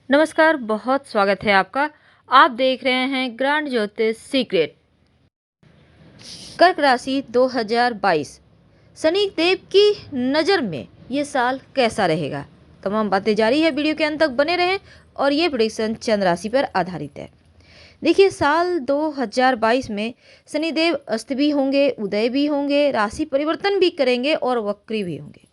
नमस्कार, बहुत स्वागत है आपका। आप देख रहे हैं ग्रांड ज्योतिष सीक्रेट। कर्क राशि 2022 शनि देव की नज़र में ये साल कैसा रहेगा, तमाम बातें जारी है। वीडियो के अंत तक बने रहें और ये प्रेडिक्शन चंद्र राशि पर आधारित है। देखिए, साल 2022 में शनि देव अस्त भी होंगे, उदय भी होंगे, राशि परिवर्तन भी करेंगे और वक्री भी होंगे।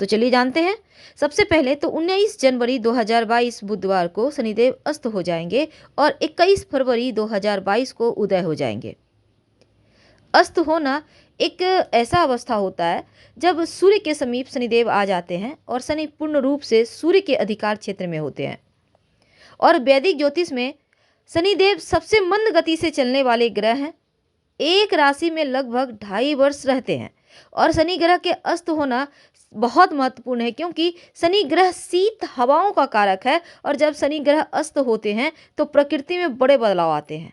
तो चलिए जानते हैं। सबसे पहले तो 19 जनवरी 2022 बुधवार को शनिदेव अस्त हो जाएंगे और 21 फरवरी 2022 को उदय हो जाएंगे। अस्त होना एक ऐसा अवस्था होता है जब सूर्य के समीप शनिदेव आ जाते हैं और शनि पूर्ण रूप से सूर्य के अधिकार क्षेत्र में होते हैं। और वैदिक ज्योतिष में शनिदेव सबसे मंद गति से चलने वाले ग्रह हैं। एक राशि में लगभग 2.5 वर्ष रहते हैं और शनि ग्रह के अस्त होना बहुत महत्वपूर्ण है, क्योंकि शनि ग्रह शीत हवाओं का कारक है और जब शनि ग्रह अस्त होते हैं तो प्रकृति में बड़े बदलाव आते हैं,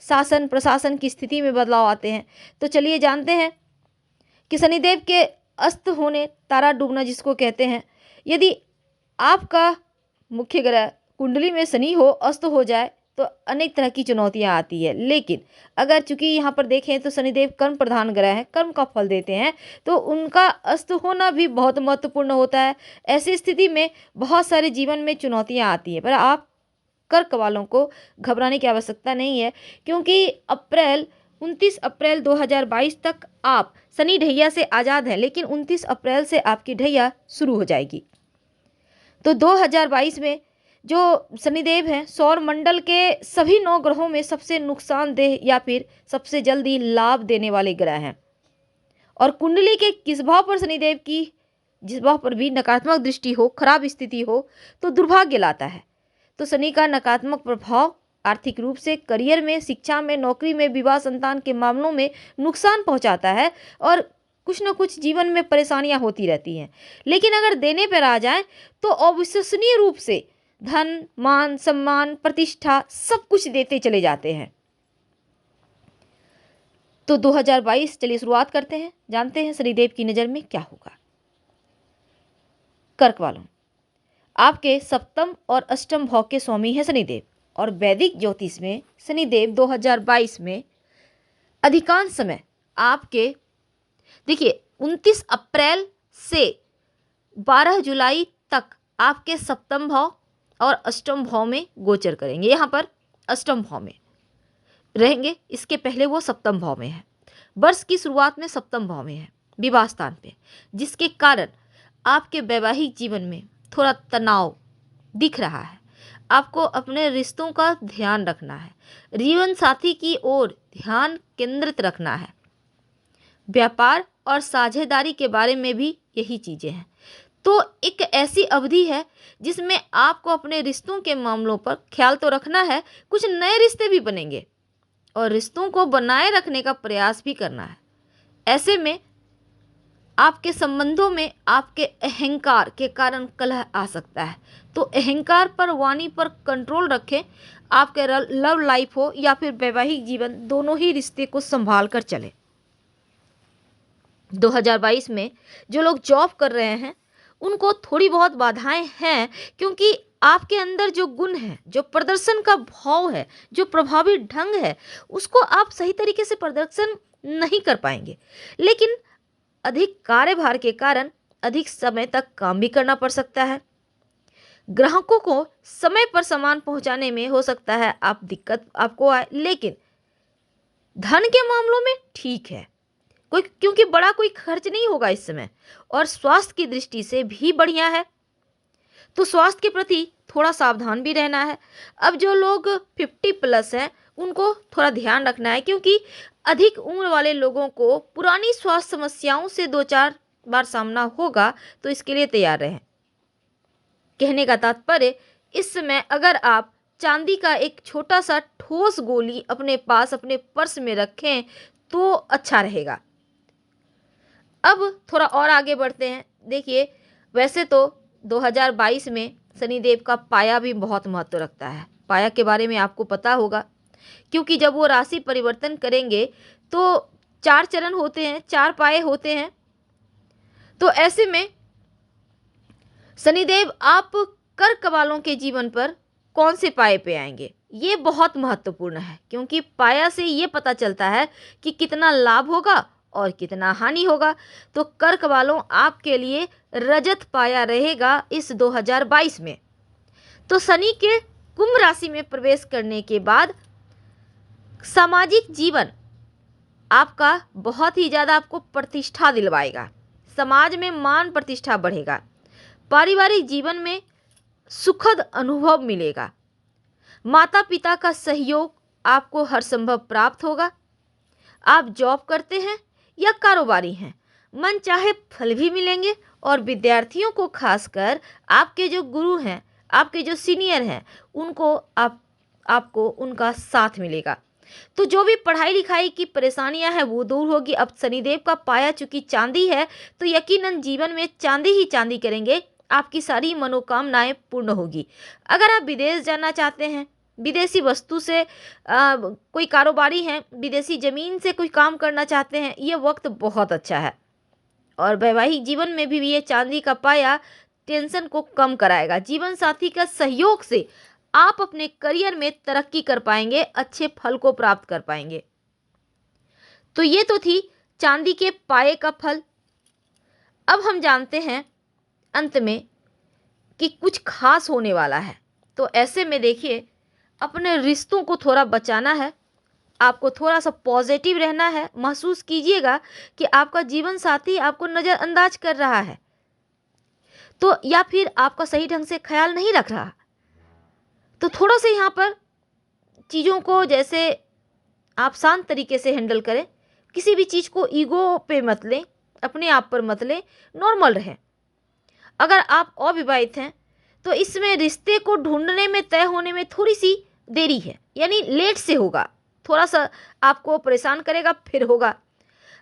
शासन प्रशासन की स्थिति में बदलाव आते हैं। तो चलिए जानते हैं कि शनिदेव के अस्त होने, तारा डूबना जिसको कहते हैं, यदि आपका मुख्य ग्रह कुंडली में शनि हो, अस्त हो जाए तो अनेक तरह की चुनौतियां आती है। लेकिन अगर चूंकि यहाँ पर देखें तो शनिदेव कर्म प्रधान ग्रह है, कर्म का फल देते हैं, तो उनका अस्त होना भी बहुत महत्वपूर्ण होता है। ऐसी स्थिति में बहुत सारे जीवन में चुनौतियां आती है, पर आप कर्क वालों को घबराने की आवश्यकता नहीं है, क्योंकि 29 अप्रैल 2022 तक आप शनि ढैया से आज़ाद हैं, लेकिन 29 अप्रैल से आपकी ढैया शुरू हो जाएगी। तो 2022 में जो शनिदेव हैं, सौर मंडल के सभी 9 ग्रहों में सबसे नुकसानदेह या फिर सबसे जल्दी लाभ देने वाले ग्रह हैं। और कुंडली के किस भाव पर शनिदेव की जिस भाव पर भी नकारात्मक दृष्टि हो, खराब स्थिति हो, तो दुर्भाग्य लाता है। तो शनि का नकारात्मक प्रभाव आर्थिक रूप से करियर में, शिक्षा में, नौकरी में, विवाह संतान के मामलों में नुकसान पहुंचाता है और कुछ न कुछ जीवन में परेशानियां होती रहती हैं। लेकिन अगर देने पर आ जाए तो अविश्वसनीय रूप से धन, मान, सम्मान, प्रतिष्ठा सब कुछ देते चले जाते हैं। तो 2022 चलिए शुरुआत करते हैं, जानते हैं शनिदेव की नज़र में क्या होगा। कर्क वालों, आपके सप्तम और अष्टम भाव के स्वामी है शनिदेव, और वैदिक ज्योतिष में शनिदेव 2022 में अधिकांश समय आपके, देखिए 29 अप्रैल से 12 जुलाई तक आपके सप्तम भाव और अष्टम भाव में गोचर करेंगे। यहाँ पर अष्टम भाव में रहेंगे, इसके पहले वो सप्तम भाव में है। वर्ष की शुरुआत में सप्तम भाव में है, विवाह स्थान पे, जिसके कारण आपके वैवाहिक जीवन में थोड़ा तनाव दिख रहा है। आपको अपने रिश्तों का ध्यान रखना है, जीवन साथी की ओर ध्यान केंद्रित रखना है। व्यापार और साझेदारी के बारे में भी यही चीज़ें हैं। तो एक ऐसी अवधि है जिसमें आपको अपने रिश्तों के मामलों पर ख्याल तो रखना है, कुछ नए रिश्ते भी बनेंगे और रिश्तों को बनाए रखने का प्रयास भी करना है। ऐसे में आपके संबंधों में आपके अहंकार के कारण कलह आ सकता है, तो अहंकार पर, वाणी पर कंट्रोल रखें। आपके लव लाइफ हो या फिर वैवाहिक जीवन, दोनों ही रिश्ते को संभाल कर चले। 2022 में जो लोग जॉब कर रहे हैं उनको थोड़ी बहुत बाधाएं हैं, क्योंकि आपके अंदर जो गुण है, जो प्रदर्शन का भाव है, जो प्रभावी ढंग है, उसको आप सही तरीके से प्रदर्शन नहीं कर पाएंगे। लेकिन अधिक कार्यभार के कारण अधिक समय तक काम भी करना पड़ सकता है। ग्राहकों को समय पर सामान पहुंचाने में हो सकता है आप दिक्कत आपको आए, लेकिन धन के मामलों में ठीक है, क्योंकि बड़ा कोई खर्च नहीं होगा इस समय, और स्वास्थ्य की दृष्टि से भी बढ़िया है। तो स्वास्थ्य के प्रति थोड़ा सावधान भी रहना है। अब जो लोग 50+ हैं उनको थोड़ा ध्यान रखना है, क्योंकि अधिक उम्र वाले लोगों को पुरानी स्वास्थ्य समस्याओं से 2-4 बार सामना होगा, तो इसके लिए तैयार रहें। कहने का तात्पर्य, इस समय अगर आप चांदी का एक छोटा सा ठोस गोली अपने पास, अपने पर्स में रखें तो अच्छा रहेगा। अब थोड़ा और आगे बढ़ते हैं। देखिए, वैसे तो 2022 में शनिदेव का पाया भी बहुत महत्व रखता है। पाया के बारे में आपको पता होगा, क्योंकि जब वो राशि परिवर्तन करेंगे तो 4 चरण होते हैं, 4 पाए होते हैं। तो ऐसे में शनिदेव आप कर्क वालों के जीवन पर कौन से पाए पे आएंगे, ये बहुत महत्वपूर्ण है, क्योंकि पाया से ये पता चलता है कि कितना लाभ होगा और कितना हानि होगा। तो कर्क वालों, आपके लिए रजत पाया रहेगा इस 2022 में। तो शनि के कुंभ राशि में प्रवेश करने के बाद सामाजिक जीवन आपका बहुत ही ज़्यादा आपको प्रतिष्ठा दिलवाएगा, समाज में मान प्रतिष्ठा बढ़ेगा, पारिवारिक जीवन में सुखद अनुभव मिलेगा, माता पिता का सहयोग आपको हर संभव प्राप्त होगा। आप जॉब करते हैं या कारोबारी हैं, मन चाहे फल भी मिलेंगे, और विद्यार्थियों को खासकर आपके जो गुरु हैं, आपके जो सीनियर हैं, उनको आपको उनका साथ मिलेगा। तो जो भी पढ़ाई लिखाई की परेशानियां हैं वो दूर होगी। अब शनिदेव का पाया चूंकि चांदी है, तो यकीनन जीवन में चांदी ही चांदी करेंगे, आपकी सारी मनोकामनाएं पूर्ण होगी। अगर आप विदेश जाना चाहते हैं, विदेशी वस्तु से कोई कारोबारी हैं, विदेशी ज़मीन से कोई काम करना चाहते हैं, ये वक्त बहुत अच्छा है। और वैवाहिक जीवन में भी ये चांदी का पाया टेंशन को कम कराएगा। जीवन साथी का सहयोग से आप अपने करियर में तरक्की कर पाएंगे, अच्छे फल को प्राप्त कर पाएंगे। तो ये तो थी चांदी के पाए का फल। अब हम जानते हैं अंत में कि कुछ खास होने वाला है। तो ऐसे में देखिए, अपने रिश्तों को थोड़ा बचाना है, आपको थोड़ा सा पॉजिटिव रहना है। महसूस कीजिएगा कि आपका जीवन साथी आपको नज़रअंदाज कर रहा है, तो या फिर आपका सही ढंग से ख्याल नहीं रख रहा। तो थोड़ा सा यहाँ पर चीज़ों को जैसे आप शांत तरीके से हैंडल करें, किसी भी चीज़ को ईगो पे मत लें, अपने आप पर मत लें, नॉर्मल रहें। अगर आप अविवाहित हैं तो इसमें रिश्ते को ढूंढने में, तय होने में थोड़ी सी देरी है, यानी लेट से होगा, थोड़ा सा आपको परेशान करेगा, फिर होगा।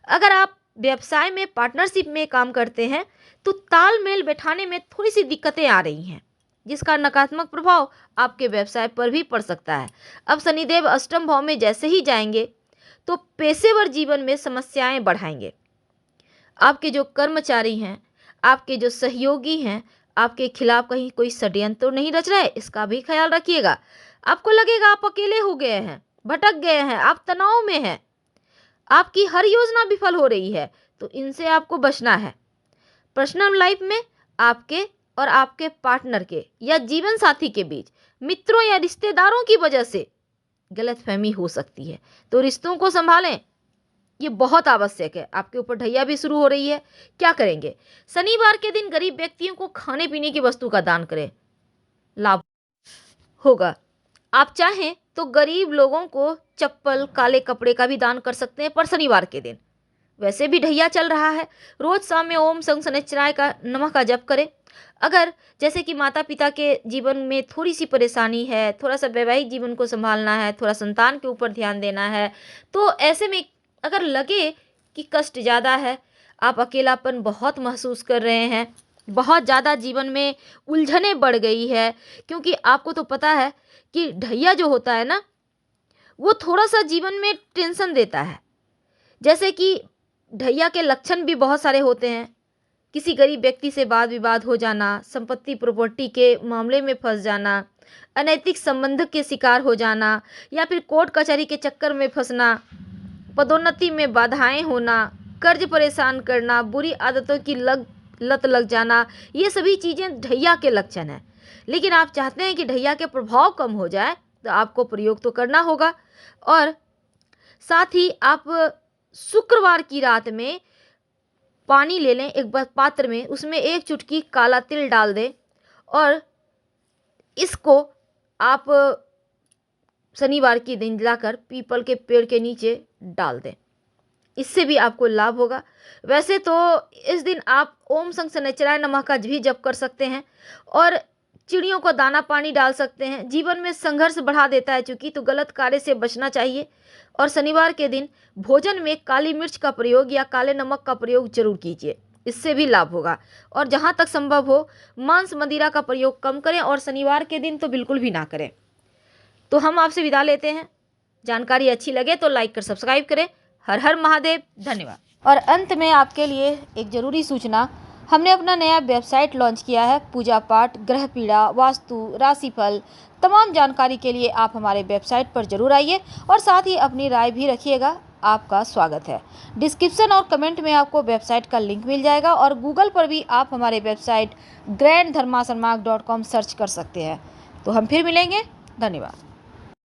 अगर आप व्यवसाय में, पार्टनरशिप में काम करते हैं तो तालमेल बैठाने में थोड़ी सी दिक्कतें आ रही हैं, जिसका नकारात्मक प्रभाव आपके व्यवसाय पर भी पड़ सकता है। अब शनिदेव अष्टम भाव में जैसे ही जाएंगे तो पेशेवर जीवन में समस्याएं बढ़ाएंगे। आपके जो कर्मचारी हैं, आपके जो सहयोगी हैं, आपके खिलाफ कहीं कोई षड्यंत्र तो नहीं रच रहा है, इसका भी ख्याल रखिएगा। आपको लगेगा आप अकेले हो गए हैं, भटक गए हैं, आप तनाव में हैं, आपकी हर योजना विफल हो रही है, तो इनसे आपको बचना है। पर्सनल लाइफ में आपके और आपके पार्टनर के या जीवन साथी के बीच मित्रों या रिश्तेदारों की वजह से गलतफहमी हो सकती है, तो रिश्तों को संभालें, ये बहुत आवश्यक है। आपके ऊपर ढैया भी शुरू हो रही है, क्या करेंगे? शनिवार के दिन गरीब व्यक्तियों को खाने पीने की वस्तु का दान करें, लाभ होगा। आप चाहें तो गरीब लोगों को चप्पल, काले कपड़े का भी दान कर सकते हैं, पर शनिवार के दिन। वैसे भी ढैया चल रहा है, रोज शाम में ओम संग शनिश्चराय का नमः का जप करें। अगर जैसे कि माता पिता के जीवन में थोड़ी सी परेशानी है, थोड़ा सा वैवाहिक जीवन को संभालना है, थोड़ा संतान के ऊपर ध्यान देना है, तो ऐसे में अगर लगे कि कष्ट ज़्यादा है, आप अकेलापन बहुत महसूस कर रहे हैं, बहुत ज़्यादा जीवन में उलझने बढ़ गई है, क्योंकि आपको तो पता है कि ढैया जो होता है ना, वो थोड़ा सा जीवन में टेंशन देता है। जैसे कि ढैया के लक्षण भी बहुत सारे होते हैं, किसी गरीब व्यक्ति से वाद विवाद हो जाना, संपत्ति प्रॉपर्टी के मामले में फंस जाना, अनैतिक संबंध के शिकार हो जाना, या फिर कोर्ट कचहरी के चक्कर में फंसना, पदोन्नति में बाधाएं होना, कर्ज परेशान करना, बुरी आदतों की लत लग जाना, ये सभी चीज़ें ढैया के लक्षण हैं। लेकिन आप चाहते हैं कि ढैया के प्रभाव कम हो जाए, तो आपको प्रयोग तो करना होगा। और साथ ही आप शुक्रवार की रात में पानी ले लें एक पात्र में, उसमें 1 चुटकी काला तिल डाल दें, और इसको आप शनिवार के दिन लाकर पीपल के पेड़ के नीचे डाल दें, इससे भी आपको लाभ होगा। वैसे तो इस दिन आप ओम संग शनिश्चराय नमः का भी जप कर सकते हैं, और चिड़ियों को दाना पानी डाल सकते हैं। जीवन में संघर्ष बढ़ा देता है चूँकि, तो गलत कार्य से बचना चाहिए। और शनिवार के दिन भोजन में काली मिर्च का प्रयोग या काले नमक का प्रयोग जरूर कीजिए, इससे भी लाभ होगा। और जहाँ तक संभव हो मांस मदिरा का प्रयोग कम करें, और शनिवार के दिन तो बिल्कुल भी ना करें। तो हम आपसे विदा लेते हैं। जानकारी अच्छी लगे तो लाइक कर सब्सक्राइब करें। हर हर महादेव, धन्यवाद। और अंत में आपके लिए एक ज़रूरी सूचना, हमने अपना नया वेबसाइट लॉन्च किया है। पूजा पाठ, ग्रह पीड़ा, वास्तु, राशिफल, तमाम जानकारी के लिए आप हमारे वेबसाइट पर जरूर आइए और साथ ही अपनी राय भी रखिएगा। आपका स्वागत है। डिस्क्रिप्शन और कमेंट में आपको वेबसाइट का लिंक मिल जाएगा और गूगल पर भी आप हमारे वेबसाइट granddharmasarmark.com सर्च कर सकते हैं। तो हम फिर मिलेंगे। धन्यवाद।